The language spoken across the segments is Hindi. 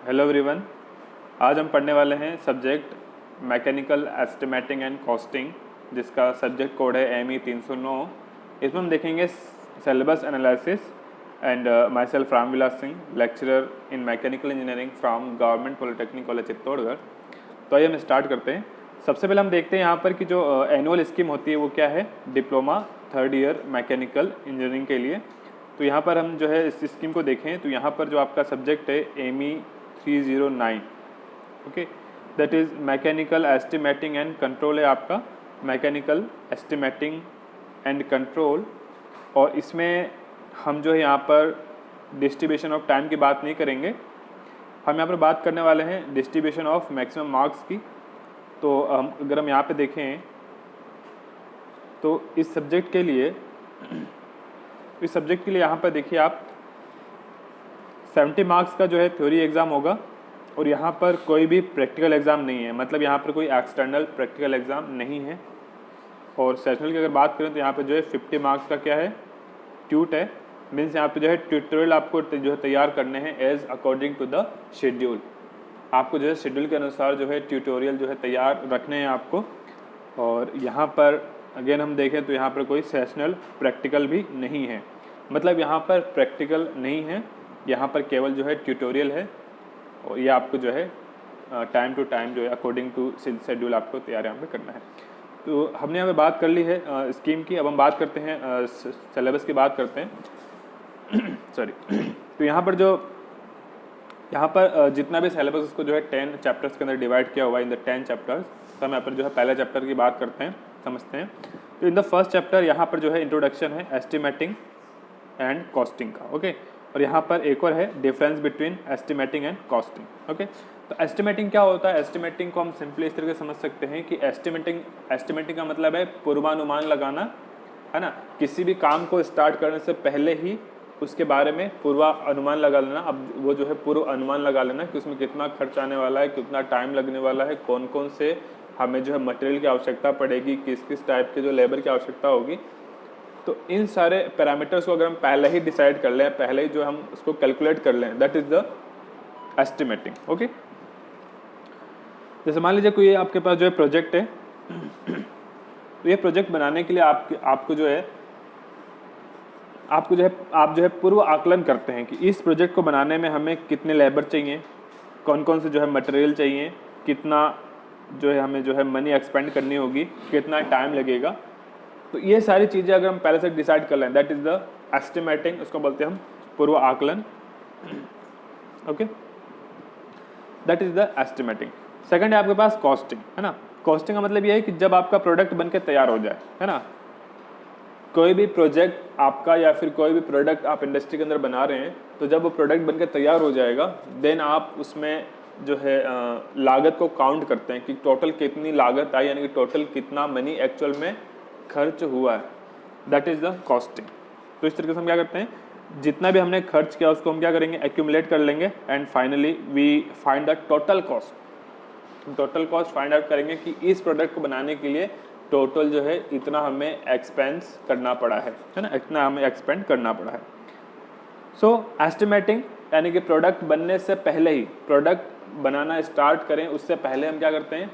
Hello everyone. आज हम पढ़ने वाले हैं subject mechanical estimating and costing, जिसका सब्जेक्ट कोड है ME 309। इसमें हम देखेंगे syllabus analysis and my self Ramvilas Singh, lecturer in mechanical engineering from government polytechnic college Chittorgarh. तो आइए हम स्टार्ट करते हैं। सबसे पहले हम देखते हैं यहाँ पर कि जो एनुअल स्कीम होती है वो क्या है, diploma 3rd year mechanical engineering के लिए। तो यहाँ पर हम जो है इस स्कीम को देखें तो यहाँ पर जो आपका सब्जेक्ट है ME 309, okay, that is mechanical estimating and control है आपका, मैकेनिकल एस्टिमेटिंग एंड कंट्रोल। और इसमें हम जो है यहाँ पर डिस्ट्रीब्यूशन ऑफ टाइम की बात नहीं करेंगे, हम यहाँ पर बात करने वाले हैं डिस्ट्रीब्यूशन ऑफ मैक्सिमम मार्क्स की। तो अगर हम यहाँ पे देखें तो इस सब्जेक्ट के लिए यहाँ पर देखिए आप 70 मार्क्स का जो है थ्योरी एग्ज़ाम होगा और यहाँ पर कोई भी प्रैक्टिकल एग्ज़ाम नहीं है, मतलब यहाँ पर कोई एक्सटर्नल प्रैक्टिकल एग्ज़ाम नहीं है। और सेशनल की अगर बात करें तो यहाँ पर जो है 50 मार्क्स का क्या है, ट्यूट है, मीन्स यहाँ पे जो है ट्यूटोरियल आपको जो है तैयार करने हैं as according to the schedule. आपको जो है शेड्यूल के अनुसार जो है ट्यूटोरियल जो है तैयार रखने हैं आपको। और यहाँ पर अगेन हम देखें तो यहाँ पर कोई सेशनल प्रैक्टिकल भी नहीं है, मतलब यहाँ पर प्रैक्टिकल नहीं है, यहाँ पर केवल जो है ट्यूटोरियल है। और ये आपको जो है टाइम टू टाइम जो है अकॉर्डिंग टू शेड्यूल आपको तैयार यहाँ पे करना है। तो हमने यहाँ पे बात कर ली है स्कीम की। अब हम बात करते हैं सिलेबस की बात करते हैं सॉरी। तो यहाँ पर जितना भी सिलेबस उसको जो है 10 चैप्टर्स के अंदर डिवाइड किया हुआ है, इन द 10 चैप्टर्स। तो हम यहाँ पर जो है पहले चैप्टर की बात करते हैं, समझते हैं। तो इन द फर्स्ट चैप्टर यहाँ पर जो है इंट्रोडक्शन है एस्टिमेटिंग एंड कॉस्टिंग का, ओके। और यहाँ पर एक और है difference between estimating and costing, okay. तो एस्टिमेटिंग क्या होता है, एस्टिमेटिंग को हम सिंपली इस तरीके से समझ सकते हैं कि एस्टिमेटिंग का मतलब है पूर्वानुमान लगाना, है ना। किसी भी काम को स्टार्ट करने से पहले ही उसके बारे में पूर्वानुमान लगा लेना। अब वो जो है पूर्व अनुमान लगा लेना कि उसमें कितना खर्च आने वाला है, कितना टाइम लगने वाला है, कौन कौन से हमें जो है मटेरियल की आवश्यकता पड़ेगी, किस किस टाइप के जो लेबर की आवश्यकता होगी। तो इन सारे पैरामीटर्स को अगर हम पहले ही डिसाइड कर लें, पहले ही जो हम उसको कैलकुलेट कर लें, that is the estimating, okay. जैसे मान लीजिए कोई आपके पास जो है प्रोजेक्ट है, तो ये प्रोजेक्ट बनाने के लिए आप जो है पूर्व आकलन करते हैं कि इस प्रोजेक्ट को बनाने में हमें कितने लेबर चाहिए, कौन कौन से जो है मटेरियल चाहिए, कितना जो है हमें जो है मनी एक्सपेंड करनी होगी, कितना टाइम लगेगा। तो ये सारी चीज़ें अगर हम पहले से डिसाइड कर लें, दैट इज़ द एस्टिमेटिंग, उसको बोलते हैं हम पूर्व आकलन, okay, that is the estimating. Second है आपके पास कॉस्टिंग, है ना। कॉस्टिंग का मतलब ये है कि जब आपका प्रोडक्ट बन के तैयार हो जाए, है ना, कोई भी प्रोजेक्ट आपका या फिर कोई भी प्रोडक्ट आप इंडस्ट्री के अंदर बना रहे हैं, तो जब वो प्रोडक्ट बन के तैयार हो जाएगा, देन आप उसमें जो है लागत को काउंट करते हैं कि टोटल कितनी लागत आई, यानी कि टोटल कितना मनी एक्चुअल में खर्च हुआ है, दैट इज़ द कॉस्टिंग। तो इस तरीके से हम क्या करते हैं, जितना भी हमने खर्च किया उसको हम क्या करेंगे, एक्यूमुलेट कर लेंगे and finally we find the total cost. Total cost find out करेंगे कि इस प्रोडक्ट को बनाने के लिए टोटल जो है इतना हमें एक्सपेंस करना पड़ा है ना, इतना हमें एक्सपेंड करना पड़ा है। सो एस्टिमेटिंग यानी कि प्रोडक्ट बनने से पहले ही, प्रोडक्ट बनाना स्टार्ट करें उससे पहले हम क्या करते हैं,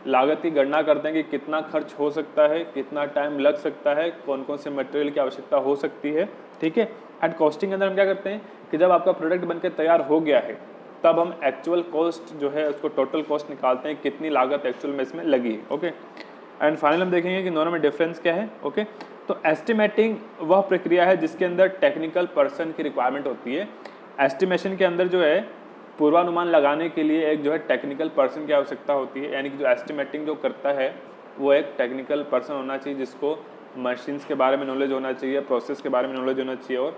लागत की गणना करते हैं कि कितना खर्च हो सकता है, कितना टाइम लग सकता है, कौन कौन से मटेरियल की आवश्यकता हो सकती है, ठीक है। एंड कॉस्टिंग के अंदर हम क्या करते हैं कि जब आपका प्रोडक्ट बनकर तैयार हो गया है, तब हम एक्चुअल कॉस्ट जो है उसको टोटल कॉस्ट निकालते हैं, कितनी लागत एक्चुअल में इसमें लगी है, ओके। एंड फाइनल हम देखेंगे कि दोनों में डिफरेंस क्या है, ओके। तो एस्टिमेटिंग वह प्रक्रिया है जिसके अंदर टेक्निकल पर्सन की रिक्वायरमेंट होती है। एस्टिमेशन के अंदर जो है पूर्वानुमान लगाने के लिए एक जो है टेक्निकल पर्सन की आवश्यकता होती है, यानी कि जो एस्टिमेटिंग जो करता है वो एक टेक्निकल पर्सन होना चाहिए, जिसको मशीन्स के बारे में नॉलेज होना चाहिए, प्रोसेस के बारे में नॉलेज होना चाहिए और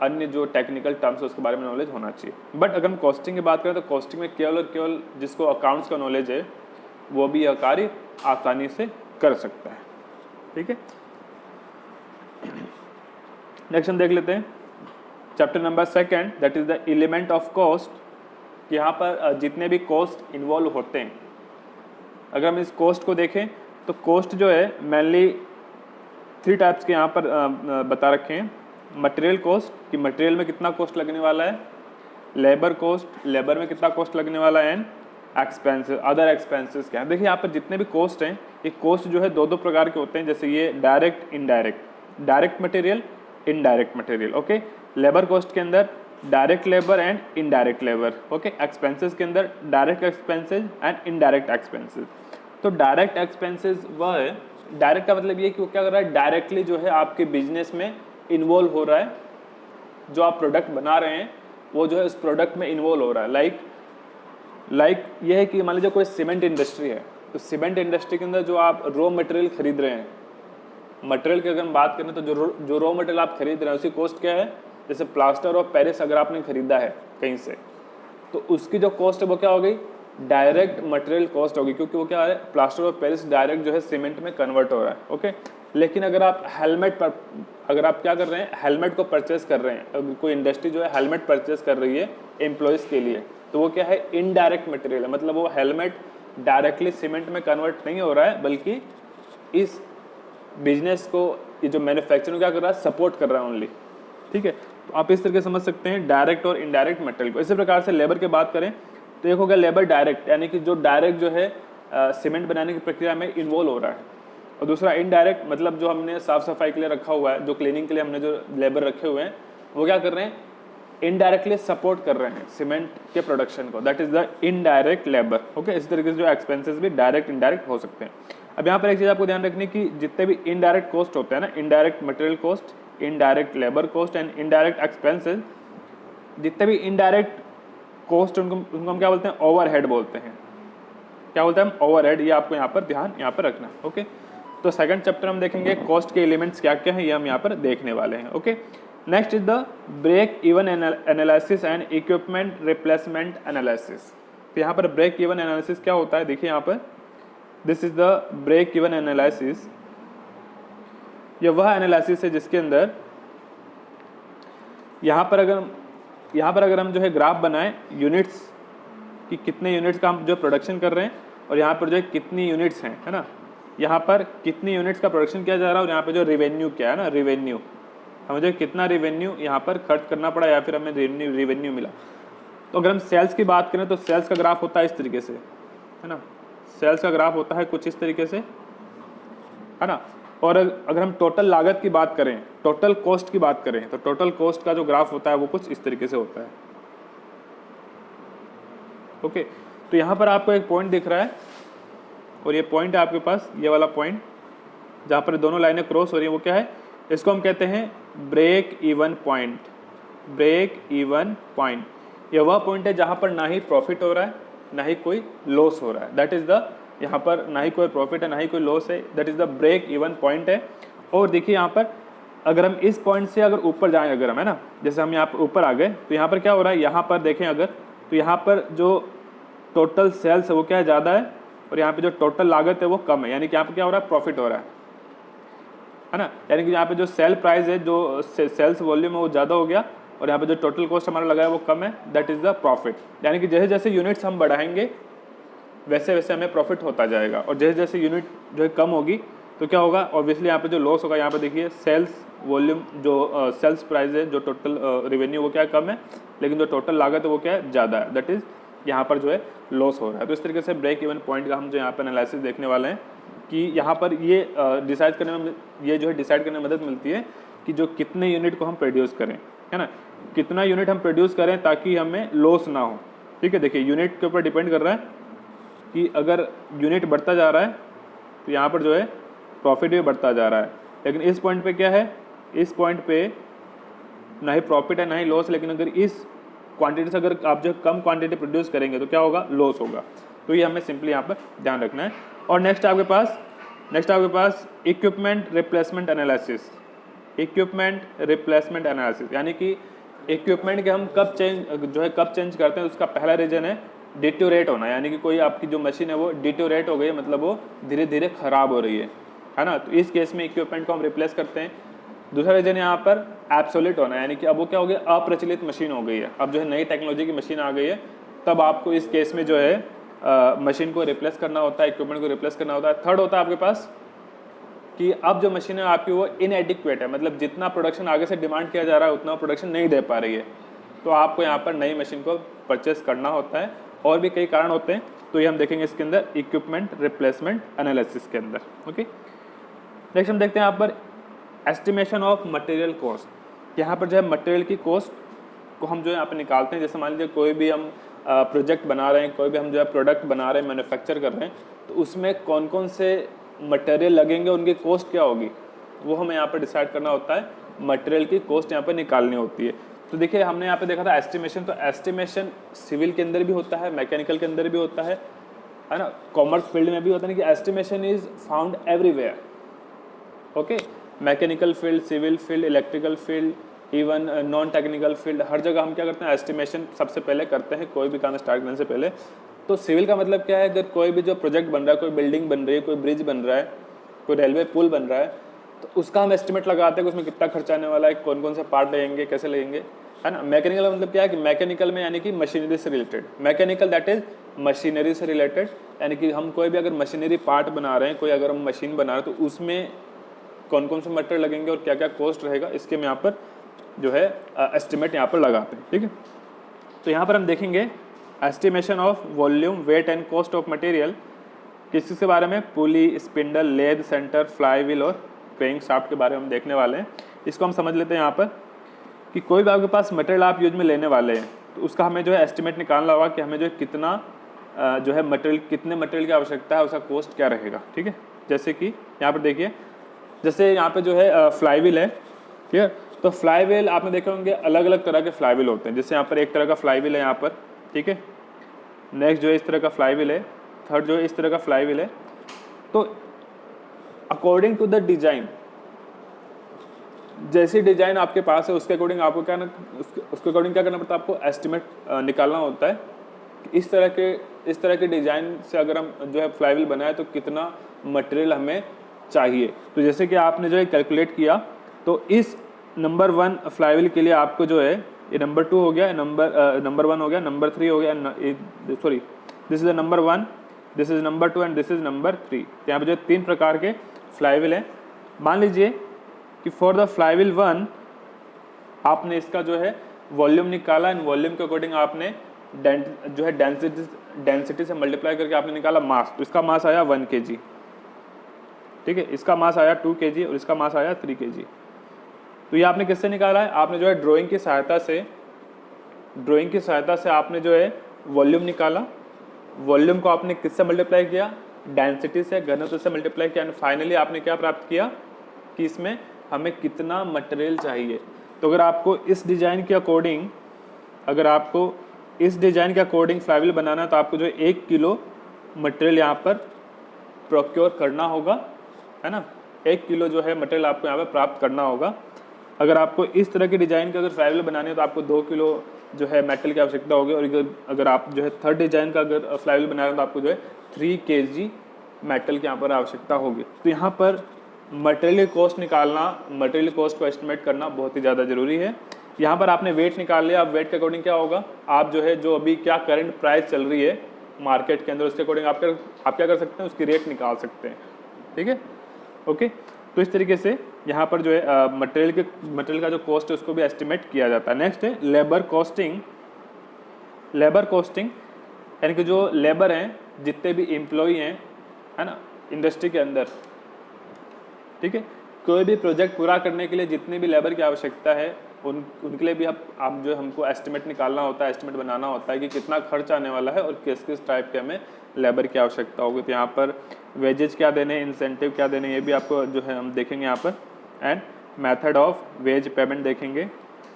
अन्य जो टेक्निकल टर्म्स है उसके बारे में नॉलेज होना चाहिए। बट अगर हम कॉस्टिंग की बात करें तो कॉस्टिंग में केवल और केवल जिसको अकाउंट्स का नॉलेज है वो भी यह कार्य आसानी से कर सकता है, ठीक है। नेक्स्ट हम देख लेते हैं chapter number 2, that is the element of cost. यहाँ पर जितने भी कॉस्ट इन्वॉल्व होते हैं, अगर हम इस कॉस्ट को देखें तो कॉस्ट जो है मेनली 3 टाइप्स के यहाँ पर बता रखे हैं। मटेरियल कॉस्ट कि मटेरियल में कितना कॉस्ट लगने वाला है, लेबर कॉस्ट, लेबर में कितना कॉस्ट लगने वाला है, एंड एक्सपेंसेस, अदर एक्सपेंसेस क्या है। देखिए यहाँ पर जितने भी कॉस्ट हैं, ये कॉस्ट जो है दो दो प्रकार के होते हैं, जैसे ये direct indirect, direct material indirect material, okay. Labour cost के अंदर direct labour and indirect labour, okay. Expenses के अंदर direct expenses and indirect expenses. तो डायरेक्ट एक्सपेंसेस वह है, डायरेक्ट का मतलब ये कि वो क्या कर रहा है, डायरेक्टली जो है आपके बिजनेस में इन्वॉल्व हो रहा है, जो आप प्रोडक्ट बना रहे हैं वो जो है उस प्रोडक्ट में इन्वॉल्व हो रहा है। लाइक ये है कि मान लीजिए कोई सीमेंट इंडस्ट्री है, तो सीमेंट इंडस्ट्री के अंदर जो आप रॉ मटेरियल खरीद रहे हैं, मटेरियल की अगर हम बात करें तो जो रॉ मटेरियल आप खरीद रहे हैं उसकी कॉस्ट क्या है, जैसे प्लास्टर ऑफ पेरिस अगर आपने खरीदा है कहीं से, तो उसकी जो कॉस्ट है वो क्या हो गई, डायरेक्ट मटेरियल कॉस्ट होगी, क्योंकि वो क्या है, प्लास्टर ऑफ पेरिस डायरेक्ट जो है सीमेंट में कन्वर्ट हो रहा है, ओके। लेकिन अगर आप अगर आप क्या कर रहे हैं, हेलमेट को परचेस कर रहे हैं, अगर कोई इंडस्ट्री जो है हेलमेट परचेस कर रही है एम्प्लॉयज़ के लिए, तो वो क्या है, इनडायरेक्ट मटेरियल है, मतलब वो हेलमेट डायरेक्टली सीमेंट में कन्वर्ट नहीं हो रहा है, बल्कि इस बिजनेस को ये जो मैन्युफैक्चरिंग क्या कर रहा है, सपोर्ट कर रहा है ओनली, ठीक है। तो आप इस तरीके समझ सकते हैं डायरेक्ट और इनडायरेक्ट मटेरियल को। इसी प्रकार से लेबर की बात करें तो एक हो गया लेबर डायरेक्ट, यानी कि जो डायरेक्ट जो है सीमेंट बनाने की प्रक्रिया में इन्वॉल्व हो रहा है, और दूसरा इनडायरेक्ट मतलब जो हमने साफ सफाई के लिए रखा हुआ है, जो क्लीनिंग के लिए हमने जो लेबर रखे हुए हैं, वो क्या कर रहे हैं, इनडायरेक्टली सपोर्ट कर रहे हैं सीमेंट के प्रोडक्शन को, that is the indirect labour, okay. इस तरीके से जो एक्सपेंसेस भी डायरेक्ट इनडायरेक्ट हो सकते हैं। अब यहाँ पर एक चीज़ आपको ध्यान रखनी कि जितने भी इनडायरेक्ट कॉस्ट होते हैं ना, indirect material cost, indirect labour cost and indirect expenses, जितने भी इनडायरेक्ट कॉस्ट उनको हम क्या बोलते हैं, ओवरहेड बोलते हैं। क्या बोलते हैं हम, ओवरहेड। ये आपको यहाँ पर ध्यान यहाँ पर रखना, ओके। तो सेकंड चैप्टर हम देखेंगे कॉस्ट के एलिमेंट्स क्या क्या हैं, ये हम यहाँ पर देखने वाले हैं, okay. Next is the break even analysis and equipment replacement analysis. तो यहाँ पर ब्रेक इवन एनालिसिस क्या होता है, देखिए यहाँ पर, this is the break even analysis. यह वह एनालिसिस है जिसके अंदर यहाँ पर अगर हम जो है ग्राफ बनाएं यूनिट्स कि कितने यूनिट्स का हम जो प्रोडक्शन कर रहे हैं, और यहाँ पर जो है कितनी यूनिट्स हैं, है ना, यहाँ पर कितनी यूनिट्स का प्रोडक्शन किया जा रहा है, और यहाँ पे जो रेवेन्यू क्या है ना, रेवेन्यू, हमें जो कितना रेवेन्यू यहाँ पर खर्च करना पड़ा या फिर हमें रेवेन्यू मिला। तो अगर हम सेल्स की बात करें तो सेल्स का ग्राफ होता है इस तरीके से, है ना, सेल्स का ग्राफ होता है कुछ इस तरीके से, है ना। और अगर हम टोटल लागत की बात करें, टोटल कॉस्ट की बात करें, तो टोटल कॉस्ट का जो ग्राफ होता है वो कुछ इस तरीके से होता है, ओके। तो यहाँ पर आपको एक पॉइंट दिख रहा है, और ये पॉइंट है आपके पास, ये वाला पॉइंट जहाँ पर दोनों लाइनें क्रॉस हो रही हैं, वो क्या है, इसको हम कहते हैं break even point. Break even point, ये वह पॉइंट है जहाँ पर ना ही प्रॉफिट हो रहा है ना ही कोई लॉस हो रहा है, दैट इज द, यहाँ पर ना ही कोई प्रॉफिट है ना ही कोई लॉस है, that is the break even point है। और देखिए यहाँ पर अगर हम इस पॉइंट से अगर ऊपर जाएं, अगर हम, है ना, जैसे हम यहाँ पर ऊपर आ गए, तो यहाँ पर क्या हो रहा है, यहाँ पर देखें अगर, तो यहाँ पर जो टोटल सेल्स है वो क्या है, ज़्यादा है, और यहाँ पे जो टोटल लागत है वो कम है, यानी कि यहाँ पे क्या हो रहा है, प्रॉफिट हो रहा है ना। यानी कि यहाँ पे जो सेल प्राइस है, जो सेल्स वॉल्यूम है वो ज़्यादा हो गया, और यहाँ पे जो टोटल कॉस्ट हमारा लगा है वो कम है, दैट इज़ द प्रॉफिट। यानी कि जैसे जैसे यूनिट्स हम बढ़ाएंगे वैसे वैसे हमें प्रॉफिट होता जाएगा, और जैसे जैसे यूनिट जो है कम होगी तो क्या होगा, ऑब्वियसली यहाँ पे जो लॉस होगा, यहाँ पे देखिए सेल्स वॉल्यूम, जो सेल्स प्राइस है, जो टोटल रेवेन्यू वो क्या कम है, लेकिन जो टोटल लागत है वो क्या है, ज़्यादा है, दैट इज़ यहाँ पर जो है लॉस हो रहा है। तो इस तरीके से ब्रेक इवन पॉइंट का हम जो यहाँ पर एनालिसिस देखने वाले हैं कि यहाँ पर ये डिसाइड करने में, ये जो है डिसाइड करने में मदद मिलती है कि जो कितने यूनिट को हम प्रोड्यूस करें, है ना, कितना यूनिट हम प्रोड्यूस करें ताकि हमें लॉस ना हो, ठीक है। देखिए यूनिट के ऊपर डिपेंड कर रहा है कि अगर यूनिट बढ़ता जा रहा है तो यहाँ पर जो है प्रॉफिट भी बढ़ता जा रहा है, लेकिन इस पॉइंट पे क्या है, इस पॉइंट पे ना ही प्रॉफिट है ना ही लॉस, लेकिन अगर इस क्वांटिटी से अगर आप जो कम क्वांटिटी प्रोड्यूस करेंगे तो क्या होगा, लॉस होगा। तो ये हमें सिंपली यहाँ पर ध्यान रखना है। और नेक्स्ट आपके पास equipment replacement analysis. Equipment replacement analysis यानी कि इक्विपमेंट के हम कब चेंज करते हैं, उसका पहला रीजन है डिटोरेट होना, यानी कि कोई आपकी जो मशीन है वो डिटोरेट हो गई है, मतलब वो धीरे धीरे ख़राब हो रही है ना, तो इस केस में इक्विपमेंट को हम रिप्लेस करते हैं। दूसरा रीजन यहाँ पर एब्सोल्यूट होना, यानी कि अब वो क्या हो गया, अप्रचलित मशीन हो गई है, अब जो है नई टेक्नोलॉजी की मशीन आ गई है, तब आपको इस केस में जो है मशीन को रिप्लेस करना होता है, इक्विपमेंट को रिप्लेस करना होता है। थर्ड होता है आपके पास कि अब जो मशीन है आपकी वो इनएडिक्वेट है, मतलब जितना प्रोडक्शन आगे से डिमांड किया जा रहा है उतना प्रोडक्शन नहीं दे पा रही है, तो आपको यहाँ पर नई मशीन को परचेस करना होता है। और भी कई कारण होते हैं, तो ये हम देखेंगे इसके अंदर इक्विपमेंट रिप्लेसमेंट एनालिसिस के अंदर। ओके, नेक्स्ट हम देखते हैं यहाँ पर एस्टिमेशन ऑफ मटेरियल कॉस्ट। यहाँ पर जो है मटेरियल की कॉस्ट को हम जो है यहाँ पर निकालते हैं। जैसे मान लीजिए कोई भी हम प्रोजेक्ट बना रहे हैं, कोई भी हम जो है प्रोडक्ट बना रहे हैं, मैन्युफैक्चर कर रहे हैं, तो उसमें कौन कौन से मटेरियल लगेंगे, उनकी कॉस्ट क्या होगी, वो हमें यहाँ पर डिसाइड करना होता है। मटेरियल की कॉस्ट यहाँ पर निकालनी होती है। तो देखिए हमने यहाँ पे देखा था एस्टिमेशन, तो एस्टिमेशन सिविल के अंदर भी होता है, मैकेनिकल के अंदर भी होता है ना, कॉमर्स फील्ड में भी होता है कि estimation is found everywhere. Okay, mechanical field, civil field, electrical field, even non technical field, हर जगह हम क्या करते हैं, एस्टिमेशन सबसे पहले करते हैं कोई भी काम स्टार्ट करने से पहले। तो सिविल का मतलब क्या है, अगर कोई भी जो प्रोजेक्ट बन रहा है, कोई बिल्डिंग बन रही है, कोई ब्रिज बन रहा है, कोई रेलवे पुल बन रहा है, तो उसका हम एस्टिमेट लगाते हैं कि उसमें कितना खर्चा आने वाला है, कौन कौन से पार्ट लगेंगे, कैसे लगेंगे, है ना। मैकेनिकल का मतलब क्या है कि मैकेनिकल में यानी कि मशीनरी से related, mechanical that is machinery से रिलेटेड, यानी कि हम कोई भी अगर मशीनरी पार्ट बना रहे हैं, कोई अगर हम मशीन बना रहे हैं, तो उसमें कौन कौन से मटेरियल लगेंगे और क्या क्या कॉस्ट रहेगा, इसके हम यहाँ पर जो है एस्टिमेट यहाँ पर लगाते हैं। ठीक है, तो यहाँ पर हम देखेंगे estimation of volume, weight and cost of material. किस के बारे में, pulley, spindle, lathe centre, fly wheel और क्रेइंग शाफ्ट के बारे में हम देखने वाले हैं। इसको हम समझ लेते हैं यहाँ पर कि कोई भी आपके पास मटेरियल आप यूज में लेने वाले हैं, तो उसका हमें जो है एस्टिमेट निकालना होगा कि हमें जो है कितना जो है मटेरियल, कितने मटेरियल की आवश्यकता है, उसका कॉस्ट क्या रहेगा। ठीक है, जैसे कि यहाँ पर देखिए, जैसे यहाँ पे जो है फ्लाई व्हील है, ठीक है, तो फ्लाई व्हील आपने देखे होंगे अलग अलग तरह के फ्लाई व्हील होते हैं। जैसे यहाँ पर एक तरह का फ्लाई व्हील है यहाँ पर, ठीक है, नेक्स्ट जो है इस तरह का फ्लाई व्हील है, थर्ड जो है इस तरह का फ्लाई व्हील है। तो अकॉर्डिंग टू द डिजाइन, जैसी डिजाइन आपके पास है उसके अकॉर्डिंग आपको क्या उसके अकॉर्डिंग क्या करना पड़ता है, आपको एस्टिमेट निकालना होता है। इस तरह के डिजाइन से अगर हम जो है फ्लाई व्हील बनाए तो कितना मटेरियल हमें चाहिए। तो जैसे कि आपने जो है कैलकुलेट किया, तो इस नंबर 1 फ्लाई व्हील के लिए आपको जो है ये नंबर 2 हो गया, नंबर 1 हो गया, नंबर 3 हो गया, sorry this is the number 1, this is number 2 and this is number 3। यहाँ पे जो 3 प्रकार के फ्लाई व्हील हैं। मान लीजिए कि फॉर द फ्लाई व्हील 1 आपने इसका जो है वॉल्यूम निकाला, एंड वॉल्यूम के अकॉर्डिंग आपने जो है डेंसिटी से मल्टीप्लाई करके आपने निकाला मास। तो इसका मास आया 1 kg, ठीक है, इसका मास आया 2 kg और इसका मास आया 3 kg। तो ये आपने किससे निकाला है, आपने जो है ड्राइंग की सहायता से आपने जो है वॉल्यूम निकाला। वॉल्यूम को आपने किससे मल्टीप्लाई किया, डेंसिटी से, घनत्व से मल्टीप्लाई किया, एंड फाइनली आपने क्या प्राप्त किया कि इसमें हमें कितना मटेरियल चाहिए। तो अगर आपको इस डिज़ाइन के अकॉर्डिंग फ्लाई व्हील बनाना है, तो आपको जो है 1 किलो मटेरियल यहाँ पर प्रोक्योर करना होगा, है ना। 1 किलो जो है मटेरियल आपको यहाँ पर प्राप्त करना होगा। अगर आपको इस तरह की डिज़ाइन का अगर फ्लाई व्हील बनानी है तो आपको 2 किलो जो है मेटल की आवश्यकता होगी, और अगर आप जो है थर्ड डिज़ाइन का अगर फ्लाई व्हील बना रहे हैं तो आपको जो है 3 kg मेटल की यहाँ पर आवश्यकता होगी। तो यहाँ पर मटेरियल कॉस्ट निकालना, मटेरियल कॉस्ट को एस्टिमेट करना बहुत ही ज़्यादा ज़रूरी है। यहाँ पर आपने वेट निकाल लिया, अब वेट के अकॉर्डिंग क्या होगा, आप जो है जो अभी क्या करंट प्राइस चल रही है मार्केट के अंदर, उसके अकॉर्डिंग आप क्या कर सकते हैं, उसकी रेट निकाल सकते हैं। ठीक है, ओके। तो इस तरीके से यहाँ पर जो है मटेरियल का जो कॉस्ट है उसको भी एस्टिमेट किया जाता है। नेक्स्ट है लेबर कॉस्टिंग। लेबर कॉस्टिंग यानी कि जो लेबर हैं, जितने भी एम्प्लॉई हैं, है ना, इंडस्ट्री के अंदर, ठीक है, कोई भी प्रोजेक्ट पूरा करने के लिए जितनी भी लेबर की आवश्यकता है उनके लिए भी आप जो हमको एस्टिमेट निकालना होता है, एस्टिमेट बनाना होता है कि कितना खर्च आने वाला है और किस किस टाइप के हमें लेबर की आवश्यकता होगी। तो यहाँ पर वेजेज क्या देने, इंसेंटिव क्या देने, ये भी आपको जो है हम देखेंगे यहाँ पर, and method of ways payment देखेंगे,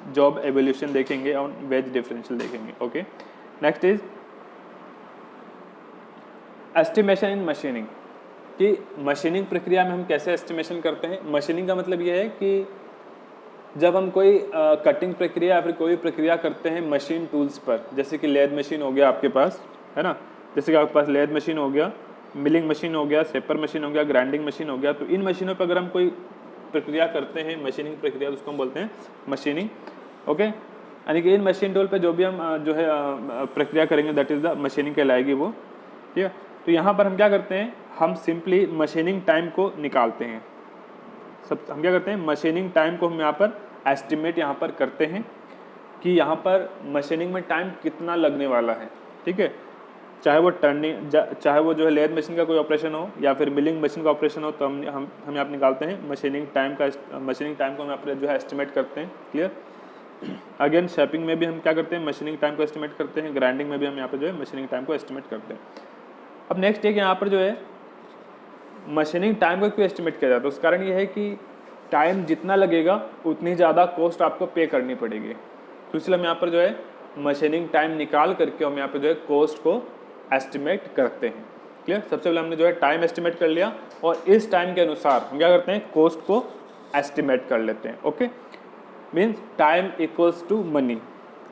जॉब एवोल्यूशन देखेंगे और वेज डिफरेंशियल देखेंगे। Okay, next is estimation in machining, कि मशीनिंग प्रक्रिया में हम कैसे एस्टिमेशन करते हैं। मशीनिंग का मतलब ये है कि जब हम कोई कटिंग प्रक्रिया या फिर कोई प्रक्रिया करते हैं मशीन टूल्स पर, जैसे कि लेद मशीन हो गया आपके पास, है ना, जैसे कि आपके पास लेद मशीन हो गया, मिलिंग मशीन हो गया, सेपर मशीन हो गया, ग्राइंडिंग मशीन हो गया। तो इन मशीनों पर अगर हम कोई प्रक्रिया करते हैं, मशीनिंग प्रक्रिया, तो उसको हम बोलते हैं मशीनिंग। ओके, यानी कि इन मशीन टूल पे जो भी हम जो है प्रक्रिया करेंगे दैट इज़ द मशीनिंग कहलाएगी वो। ठीक है, तो यहाँ पर हम क्या करते हैं, हम सिंपली मशीनिंग टाइम को निकालते हैं। हम क्या करते हैं, मशीनिंग टाइम को हम यहाँ पर एस्टिमेट यहाँ पर करते हैं कि यहाँ पर मशीनिंग में टाइम कितना लगने वाला है, ठीक है। चाहे वो चाहे वो जो है लेथ मशीन का कोई ऑपरेशन हो या फिर मिलिंग मशीन का ऑपरेशन हो, तो हम यहाँ पे निकालते हैं मशीनिंग टाइम को हम यहाँ पर जो है एस्टिमेट करते हैं। क्लियर। अगेन शेपिंग में भी हम क्या करते हैं, मशीनिंग टाइम को एस्टिमेट करते हैं। ग्राइंडिंग में भी हम यहाँ पर जो है मशीनिंग टाइम को एस्टिमेट करते हैं। अब नेक्स्ट एक यहाँ पर जो है मशीनिंग टाइम को क्यों एस्टिमेट किया जाता है, उसका कारण ये है कि टाइम जितना लगेगा उतनी ज़्यादा कॉस्ट आपको पे करनी पड़ेगी। तो इसलिए हम यहाँ पर जो है मशीनिंग टाइम निकाल करके हम यहाँ पर जो है कॉस्ट को एस्टिमेट करते हैं। क्लियर। सबसे पहले हमने जो है टाइम एस्टिमेट कर लिया और इस टाइम के अनुसार हम क्या करते हैं, कॉस्ट को एस्टिमेट कर लेते हैं। Okay, means time equals to money.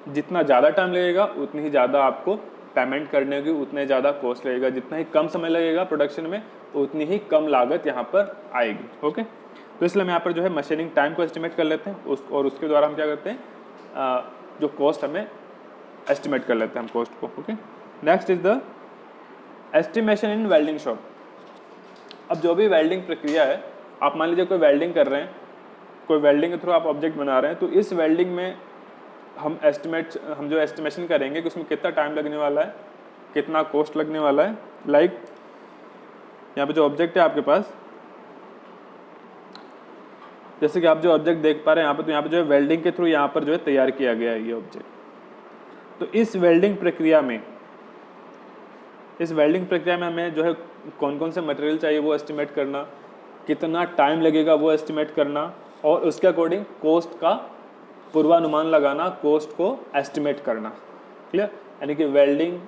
जितना ज़्यादा टाइम लगेगा उतनी ही ज़्यादा आपको पेमेंट करने की, उतने ज़्यादा कॉस्ट लगेगा। जितना ही कम समय लगेगा प्रोडक्शन में उतनी ही कम लागत यहाँ पर आएगी। ओके, तो इसलिए हम यहाँ पर जो है मशीनिंग टाइम को एस्टिमेट कर लेते हैं और उसके द्वारा हम क्या करते हैं, जो कॉस्ट हमें एस्टिमेट कर लेते हैं हम कॉस्ट को। Okay, next is the estimation in welding shop. अब जो भी वेल्डिंग प्रक्रिया है, आप मान लीजिए कोई वेल्डिंग कर रहे हैं, कोई वेल्डिंग के थ्रू आप ऑब्जेक्ट बना रहे हैं, तो इस वेल्डिंग में हम जो एस्टिमेशन करेंगे कि उसमें कितना टाइम लगने वाला है, कितना कॉस्ट लगने वाला है। लाइक यहाँ पे जो ऑब्जेक्ट है आपके पास, जैसे कि आप जो ऑब्जेक्ट देख पा रहे हैं यहाँ पे, तो यहाँ पे जो है वेल्डिंग के थ्रू यहाँ पर जो है तैयार किया गया है ये ऑब्जेक्ट। तो इस वेल्डिंग प्रक्रिया में हमें जो है कौन कौन से मटेरियल चाहिए वो एस्टिमेट करना, कितना टाइम लगेगा वो एस्टिमेट करना, और उसके अकॉर्डिंग कॉस्ट का पूर्वानुमान लगाना, कॉस्ट को एस्टिमेट करना। क्लियर। यानी कि वेल्डिंग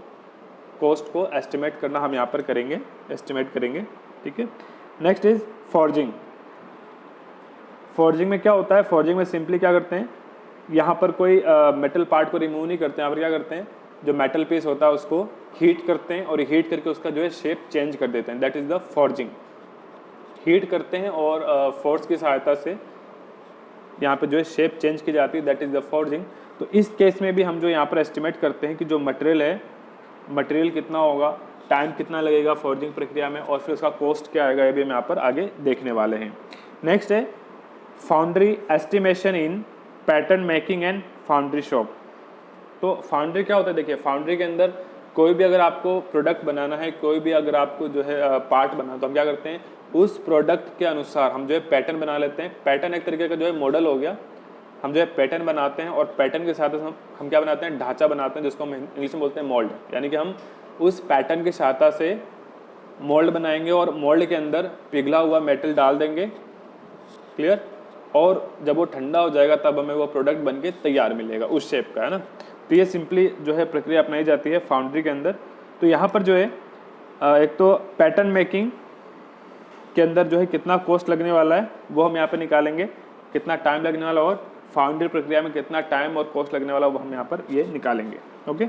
कॉस्ट को एस्टिमेट करना हम यहाँ पर करेंगे, एस्टिमेट करेंगे। ठीक है। Next is forging. फॉर्जिंग में क्या होता है, फॉर्जिंग में सिंपली क्या करते हैं, यहाँ पर कोई मेटल पार्ट को रिमूव नहीं करते हैं। यहाँ पर क्या करते हैं, जो मेटल पीस होता है उसको हीट करते हैं और हीट करके उसका जो है शेप चेंज कर देते हैं। That is the forging. Heat करते हैं और फोर्स की सहायता से यहाँ पे जो है शेप चेंज की जाती है, दैट इज़ द फॉर्जिंग। तो इस केस में भी हम जो यहाँ पर एस्टिमेट करते हैं कि जो मटेरियल है, मटेरियल कितना होगा, टाइम कितना लगेगा फॉर्जिंग प्रक्रिया में, और फिर उसका कॉस्ट क्या आएगा, ये भी हम यहाँ पर आगे देखने वाले हैं। नेक्स्ट है foundry estimation in pattern making and foundry shop. तो फाउंड्री क्या होता है, देखिए फाउंड्री के अंदर कोई भी अगर आपको प्रोडक्ट बनाना है, कोई भी अगर आपको जो है पार्ट बनाना, तो हम क्या करते हैं, उस प्रोडक्ट के अनुसार हम जो है पैटर्न बना लेते हैं। पैटर्न एक तरीके का जो है मॉडल हो गया। हम जो है पैटर्न बनाते हैं और पैटर्न के साथ हम क्या बनाते हैं, ढांचा बनाते हैं, जिसको हम इंग्लिश में बोलते हैं मोल्ड। यानी कि हम उस पैटर्न की सहायता से मोल्ड बनाएंगे और मोल्ड के अंदर पिघला हुआ मेटल डाल देंगे। क्लियर। और जब वो ठंडा हो जाएगा तब हमें वो प्रोडक्ट बन के तैयार मिलेगा उस शेप का, है ना। तो ये सिंपली जो है प्रक्रिया अपनाई जाती है फाउंड्री के अंदर। तो यहाँ पर जो है एक तो पैटर्न मेकिंग के अंदर जो है कितना कॉस्ट लगने वाला है वो हम यहाँ पे निकालेंगे, कितना टाइम लगने वाला, और फाउंड्री प्रक्रिया में कितना टाइम और कॉस्ट लगने वाला वो हम यहाँ पर ये निकालेंगे। ओके,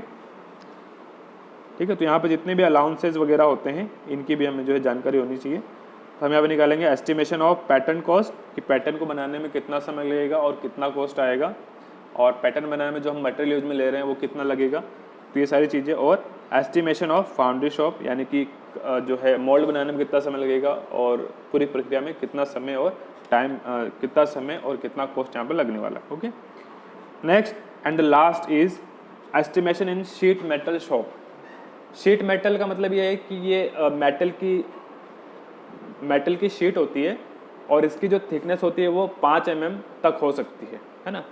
ठीक है। तो यहाँ पे जितने भी अलाउंसेज वगैरह होते हैं इनकी भी हमें जो है जानकारी होनी चाहिए। तो हम यहाँ पे निकालेंगे एस्टिमेशन ऑफ पैटर्न कॉस्ट, कि पैटर्न को बनाने में कितना समय लगेगा और कितना कॉस्ट आएगा, और पैटर्न बनाने में जो हम मटेरियल यूज में ले रहे हैं वो कितना लगेगा। तो ये सारी चीज़ें, और एस्टिमेशन ऑफ फाउंड्री शॉप, यानी कि जो है मोल्ड बनाने में कितना समय लगेगा और पूरी प्रक्रिया में कितना समय और टाइम, कितना समय और कितना कॉस्ट यहाँ पर लगने वाला है। Okay, next and the last is estimation in sheet metal shop. Sheet metal का मतलब ये है कि ये मेटल की शीट होती है और इसकी जो थिकनेस होती है वो 5 mm तक हो सकती है ना।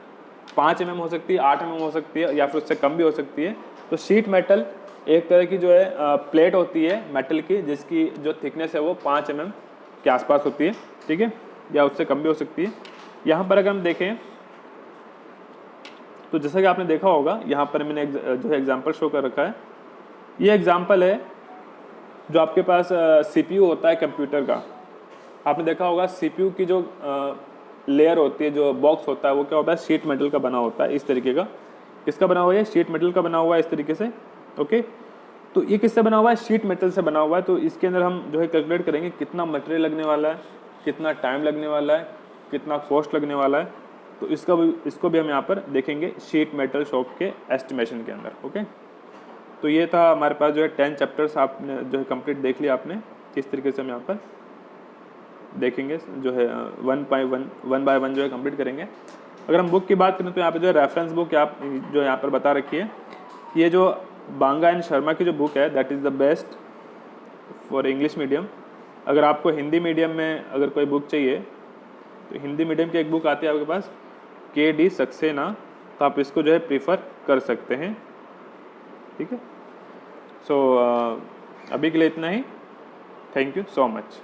5 mm हो सकती है, 8 mm हो सकती है, या फिर उससे कम भी हो सकती है। तो शीट मेटल एक तरह की जो है प्लेट होती है मेटल की, जिसकी जो थिकनेस है वो 5 mm के आसपास होती है। ठीक है, या उससे कम भी हो सकती है। यहाँ पर अगर हम देखें तो जैसा कि आपने देखा होगा, यहाँ पर मैंने जो है एग्जाम्पल शो कर रखा है। ये एग्जाम्पल है जो आपके पास CPU होता है कंप्यूटर का। आपने देखा होगा CPU की जो लेयर होती है, जो बॉक्स होता है, वो क्या होता है, शीट मेटल का बना होता है, इस तरीके का। किसका बना हुआ है, शीट मेटल का बना हुआ है, इस तरीके से। ओके, तो ये किससे बना हुआ है, शीट मेटल से बना हुआ है। तो इसके अंदर हम जो है कैलकुलेट करेंगे कितना मटेरियल लगने वाला है, कितना टाइम लगने वाला है, कितना कॉस्ट लगने वाला है। तो इसको भी हम यहाँ पर देखेंगे शीट मेटल शॉप के एस्टिमेशन के अंदर। ओके, तो ये था हमारे पास जो है 10 चैप्टर्स आपने जो है कंप्लीट देख लिया आपने। किस तरीके से हम यहाँ पर देखेंगे जो है वन बाय वन जो है कंप्लीट करेंगे। अगर हम बुक की बात करें तो यहाँ पे जो है रेफरेंस बुक आप जो यहाँ पर बता रखी है, ये जो बांगा एंड शर्मा की जो बुक है that is the best for English medium. अगर आपको हिंदी मीडियम में अगर कोई बुक चाहिए तो हिंदी मीडियम की एक बुक आती है आपके पास KD सक्सेना, तो आप इसको जो है प्रीफर कर सकते हैं। ठीक है, सो अभी के लिए इतना ही। Thank you so much.